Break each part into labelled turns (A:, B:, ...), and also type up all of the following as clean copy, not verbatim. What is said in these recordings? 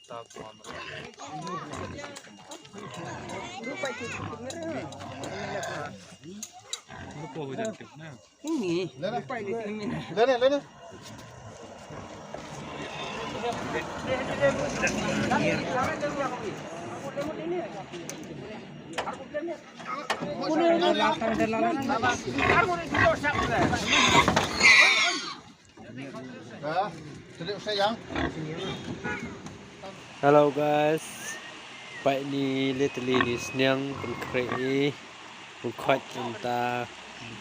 A: Ini.
B: Hello guys, baik ni lately ni senyang Pynkhreh bukat Bynta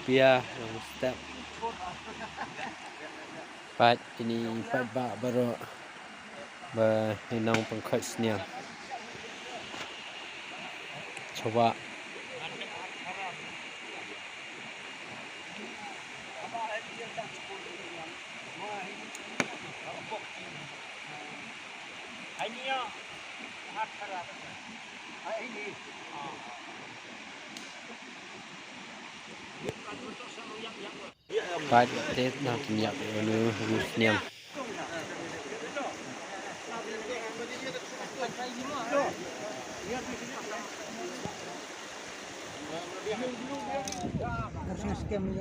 B: biar yang step. Baik ini baik baru berhenang Pynkhreh senyang. Coba. Baik tết nào kỷ niệm nữa niệm.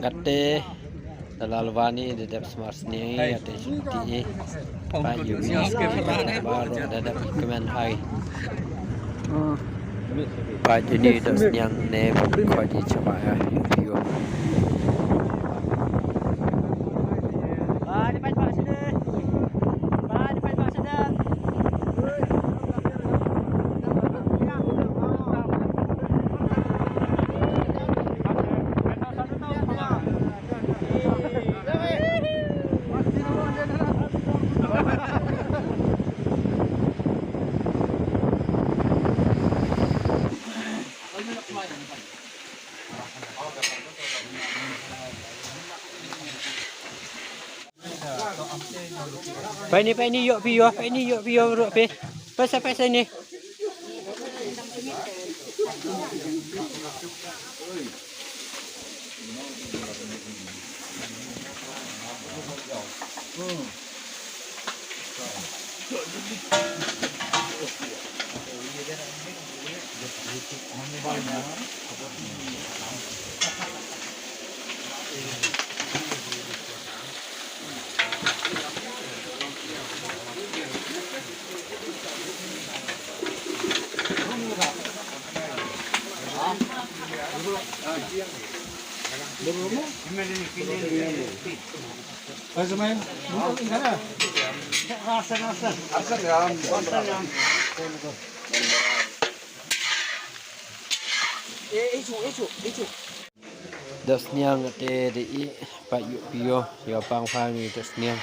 B: Kate dalalwani dedap smart ni ate suki Pak Yumi baru dedap kemen hai. Pak ini dos yang ne kau di coba ya video. Pak ini yuk video, Pak ini yuk video bro, Pak. Pasal ni. Das niang ate di Pak Yuk Pio ya pang pang ni das niang.